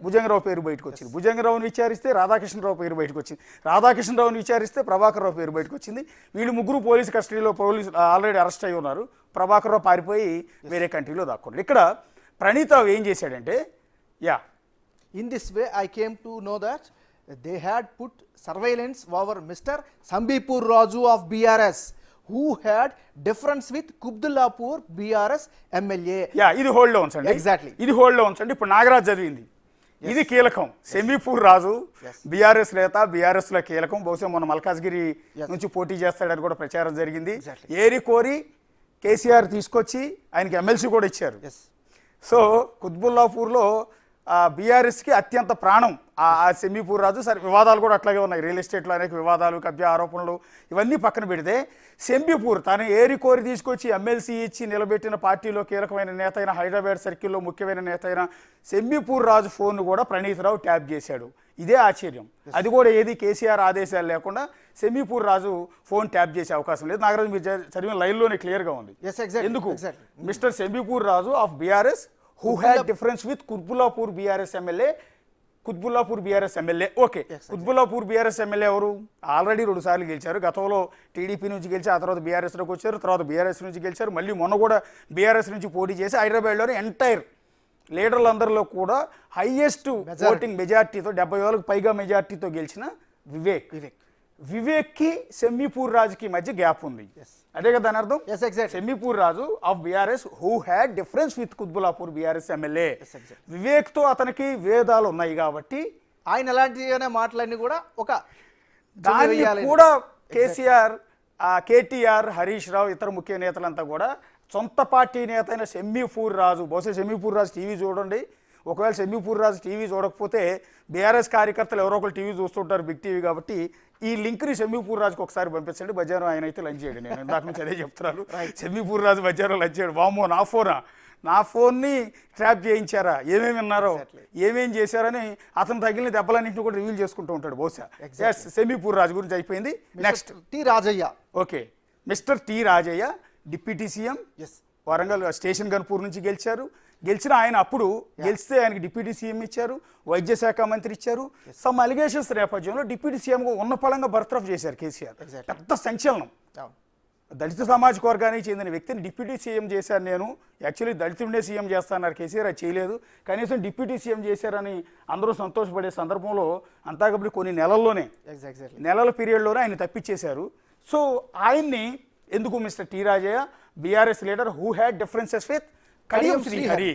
భుజంగరావు పేరు బయటకు వచ్చింది, భుజంగరావుని విచారిస్తే రాధాకృష్ణరావు పేరు బయటకు వచ్చింది, రాధాకృష్ణరావుని విచారిస్తే ప్రభాకర్రావు పేరు బయటకు వచ్చింది. వీళ్ళు ముగ్గురు పోలీసు కస్టడీలో ఆల్రెడీ అరెస్ట్ అయి ఉన్నారు. ప్రభాకర్రావు పారిపోయి వేరే కంట్రీలో దాక్కున్నారు. ఇక్కడ ప్రణీత ఏం చేశాడంటే in this way I came to know that they had put surveillance over Mr. Sambipur Raju of BRS who had difference with Kubdullapur BRS MLA. ఇది హోల్డ్ లో ఉంచండి. Exactly. ఇది హోల్డ్ లో ఉంచండి. ఇప్పుడు నాగరాజ్ చదివింది ఇది కీలకం. సెమీపూర్ రాజు బీఆర్ఎస్ నేత, బీఆర్ఎస్ లో కీలకం. బహుశా మొన్న మల్కాజ్గిరి నుంచి పోటీ చేస్తాడని కూడా ప్రచారం జరిగింది. ఏరి కోరి కేసీఆర్ తీసుకొచ్చి ఆయనకి ఎమ్మెల్సీ కూడా ఇచ్చారు. సో కుత్బుల్లాపూర్లో బీఆర్ఎస్కి అత్యంత ప్రాణం ఆ సెమీపూర్ రాజు. సరే, వివాదాలు కూడా అట్లాగే ఉన్నాయి. రియల్ ఎస్టేట్లో అనేక వివాదాలు, కబ్జా ఆరోపణలు ఇవన్నీ పక్కన పెడితే సెంబీపూర్ తను ఏరి కోరి తీసుకొచ్చి ఎమ్మెల్సీ ఇచ్చి నిలబెట్టిన పార్టీలో కీలకమైన నేత అయిన, హైదరాబాద్ సర్కిల్లో ముఖ్యమైన నేత అయిన సెంబీపూర్ రాజు ఫోన్ కూడా ప్రణీతరావు ట్యాప్ చేశాడు. ఇదే ఆశ్చర్యం. అది కూడా ఏది కేసీఆర్ ఆదేశాలు లేకుండా సెమీపూర్ రాజు ఫోన్ ట్యాప్ చేసే అవకాశం లేదు. నాగరాజు మీరు చదివిన లైన్లోనే క్లియర్గా ఉంది. ఎందుకు? Mister Shambipur Raju of BRS who had difference with Kutbulapur BRS MLA. Quthbullapur BRS MLA. Okay, Quthbullapur BRS MLA ఎవరు? ఆల్రెడీ 2 సార్లు గెలిచారు. గతంలో టీడీపీ నుంచి గెలిచి ఆ తర్వాత బీఆర్ఎస్లోకి వచ్చారు, తర్వాత బీఆర్ఎస్ నుంచి గెలిచారు, మళ్ళీ మొన్న కూడా బీఆర్ఎస్ నుంచి పోటీ చేసి హైదరాబాద్లోని ఎంటైర్ లీడర్లందరిలో కూడా హైయెస్ట్ ఓటింగ్ మెజార్టీతో 70,000కు పైగా మెజార్టీతో గెలిచిన వివేక్కి సెమీపూర్ రాజుకి మధ్య గ్యాప్ ఉంది. అదే కదా దాని అర్థం. Shambipur Raju of BRS who had difference with Quthbullapur BRS MLA. వివేక్తో అతనికి విభేదాలు ఉన్నాయి కాబట్టి ఆయన ఎలాంటి మాటలన్నీ కూడా ఒక దాన్ని కూడా కేసీఆర్, కేటీఆర్, హరీష్ రావు, ఇతర ముఖ్య నేతలంతా కూడా సొంత పార్టీ నేత అయిన సెమీపూర్ రాజు, బహుశా సెమీపూర్ రాజు టీవీ చూడండి, ఒకవేళ సెమీపూర్ రాజు టీవీ చూడకపోతే బీఆర్ఎస్ కార్యకర్తలు ఎవరో ఒకరు టీవీ చూస్తుంటారు, బిగ్ టీవీ, కాబట్టి ఈ లింక్ని సెమీపూర్ రాజుకి ఒకసారి పంపించండి. బజారం ఆయన అయితే లంచ్ చేయడు. నేను ఇందాక నుంచి అదే చెప్తున్నాను. సెమీపూర్ రాజు బజారం లంచ్ చేయడు. వామ్మో, నా ఫోన్ని ట్రాప్ చేయించారా, ఏమేమి విన్నారో, ఏమేం చేశారని అతను తగిలిన దెబ్బలన్నింటినీ కూడా రివీల్ చేసుకుంటూ ఉంటాడు బహుశా. సెమీపూర్ రాజు గురించి అయిపోయింది. Next T Rajaiah. Okay, mister T Rajaiah deputy CM, Warangal Station Ghanpur నుంచి గెలిచిన ఆయన. అప్పుడు గెలిస్తే ఆయనకి డిప్యూటీ సీఎం ఇచ్చారు, వైద్య శాఖ మంత్రి ఇచ్చారు. సమ్ అలిగేషన్స్ నేపథ్యంలో డిప్యూటీ సీఎంగా ఉన్న పలంగా బర్తరఫ్ చేశారు కేసీఆర్. పెద్ద సంచలనం. దళిత సామాజిక వర్గానికి చెందిన వ్యక్తిని డిప్యూటీ సీఎం చేశాను నేను, యాక్చువల్లీ దళితుడినే సీఎం చేస్తాన్నారు కేసీఆర్, అది చేయలేదు. కనీసం డిప్యూటీ సీఎం చేశారని అందరూ సంతోషపడే సందర్భంలో అంతా కాబట్టి కొన్ని నెలల పీరియడ్లోనే ఆయన తప్పించేశారు. సో ఆయన్ని ఎందుకు mister T Rajaiah, BRS leader who had differences with Kadiyam Srihari.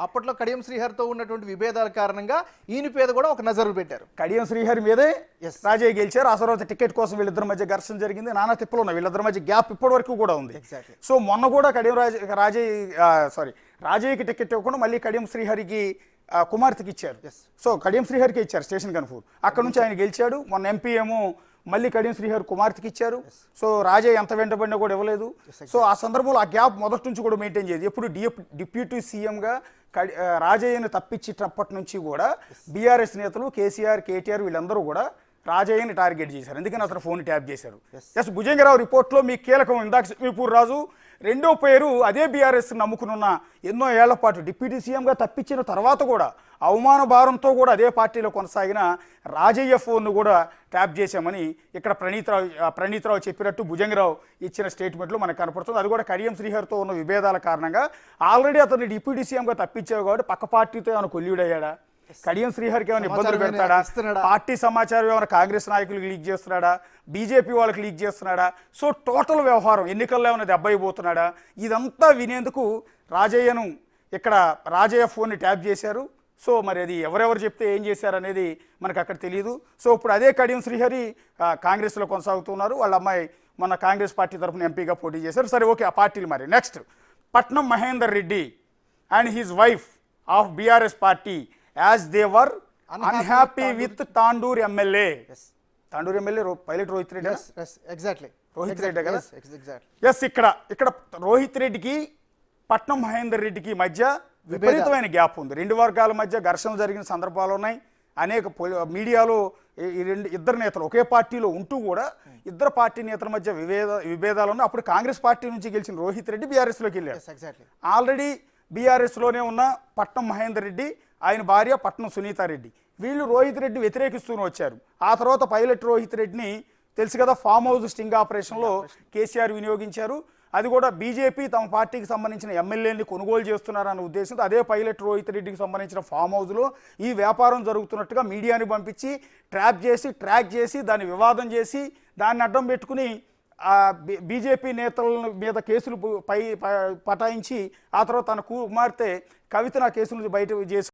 అప్పట్లో కడియం శ్రీహరితో ఉన్నటువంటి విభేదాల కారణంగా ఈయన మీద కూడా ఒక నజరు పెట్టారు. కడియం శ్రీహరి మీదే రాజయ్య గెలిచారు. ఆ తర్వాత టికెట్ కోసం వీళ్ళిద్దరి మధ్య ఘర్షణ జరిగింది. నానా తిప్పలు ఉన్నాయి. వీళ్ళిద్దరి మధ్య గ్యాప్ ఇప్పటి వరకు కూడా ఉంది. సో మొన్న కూడా రాజయ్యకి టికెట్ ఇవ్వకుండా మళ్ళీ కడియం శ్రీహరికి కుమార్తెకి ఇచ్చారు. సో కడియం శ్రీహరికి ఇచ్చారు స్టేషన్ కన్ఫూర్. అక్కడ నుంచి ఆయన గెలిచాడు. మొన్న ఎంపీ ఏమో మళ్ళీ కడియం శ్రీహరి కుమార్తెకి ఇచ్చారు. సో రాజయ్య ఎంత వెంటబడినా కూడా ఇవ్వలేదు. సో ఆ సందర్భంలో ఆ గ్యాప్ మొదటి నుంచి కూడా మెయింటైన్ చేయదు. ఎప్పుడు డిప్యూటీ సీఎంగా రాజయ్యను తప్పించేటప్పటి నుంచి కూడా బీఆర్ఎస్ నేతలు కేసీఆర్, కేటీఆర్ వీళ్ళందరూ కూడా రాజయ్యని టార్గెట్ చేశారు. ఎందుకని అతను ఫోన్ ట్యాప్ చేశారు. భుజంగరావు రిపోర్ట్లో మీ కీలకం ఇందాక సెమీపూర్ రాజు రెండో పేరు అదే బీఆర్ఎస్ నమ్ముకున్న ఎన్నో ఏళ్ల పాటు డిప్యూటీ సీఎంగా తప్పించిన తర్వాత కూడా అవమాన భారంతో కూడా అదే పార్టీలో కొనసాగిన రాజయ్య ఫోన్ను కూడా ట్యాప్ చేశామని ఇక్కడ ప్రణీతరావు చెప్పినట్టు భుజంగరావు ఇచ్చిన స్టేట్మెంట్లో మనకు కనపడుతుంది. అది కూడా కడియం శ్రీహరితో ఉన్న విభేదాల కారణంగా ఆల్రెడీ అతన్ని డిప్యూటీ సీఎంగా తప్పించావు కాబట్టి పక్క పార్టీతో ఏమైనా కొల్లుడయ్యాడా, కడియం శ్రీహరికి ఏమైనా ఇబ్బందులు పెడతాడా, పార్టీ సమాచారం ఏమైనా కాంగ్రెస్ నాయకులకు లీక్ చేస్తున్నాడా, బీజేపీ వాళ్ళకి లీక్ చేస్తున్నాడా, సో టోటల్ వ్యవహారం ఎన్నికల్లో ఏమైనా దెబ్బయిపోతున్నాడా, ఇదంతా వినేందుకు రాజయ్య ఫోన్ని ట్యాప్ చేశారు. సో మరి అది ఎవరెవరు చెప్తే ఏం చేశారనేది మనకు అక్కడ తెలియదు. సో ఇప్పుడు అదే కడియం శ్రీహరి కాంగ్రెస్లో కొనసాగుతున్నారు. వాళ్ళ అమ్మాయి మన కాంగ్రెస్ పార్టీ తరఫున ఎంపీగా పోటీ చేశారు. సరే, ఓకే, ఆ పార్టీలు మరి. నెక్స్ట్ పట్నం Mahender Reddy and his wife of BRS party as they were unhappy with Tandur MLA. Tandur MLA pilot Rohit Reddy. Rohit Reddy కదా. ఎస్, ఇక్కడ రోహిత్ రెడ్డికి పట్నం మహేందర్ రెడ్డికి మధ్య విపరీతమైన గ్యాప్ ఉంది. రెండు వర్గాల మధ్య ఘర్షణ జరిగిన సందర్భాలు ఉన్నాయి. అనేక మీడియాలో ఇద్దరు నేతలు ఒకే పార్టీలో ఉంటూ కూడా ఇద్దరు పార్టీ నేతల మధ్య విభేదాలు ఉన్నాయి. అప్పుడు కాంగ్రెస్ పార్టీ నుంచి గెలిచిన రోహిత్ రెడ్డి బీఆర్ఎస్లోకి వెళ్ళారు. ఆల్రెడీ బీఆర్ఎస్లోనే ఉన్న పట్నం మహేందర్ రెడ్డి ఆయన భార్య పట్నం సునీతారెడ్డి. వీళ్ళు రోహిత్ రెడ్డి వ్యతిరేకిస్తూనే వచ్చారు. ఆ తర్వాత పైలట్ రోహిత్ రెడ్డిని తెలుసు కదా, ఫామ్ హౌస్ స్టింగ్ ఆపరేషన్లో కేసీఆర్ వినియోగించారు. అది కూడా బీజేపీ తమ పార్టీకి సంబంధించిన ఎమ్మెల్యేని కొనుగోలు చేస్తున్నారన్న ఉద్దేశంతో అదే పైలట్ రోహిత్ రెడ్డికి సంబంధించిన ఫామ్ హౌస్లో ఈ వ్యాపారం జరుగుతున్నట్టుగా మీడియాని పంపించి ట్రాక్ చేసి దాన్ని వివాదం చేసి దాన్ని అడ్డం పెట్టుకుని బీజేపీ నేతల మీద కేసులు పటాయించి ఆ తర్వాత తన కుమార్తె కవిత కేసులు బయట చేసి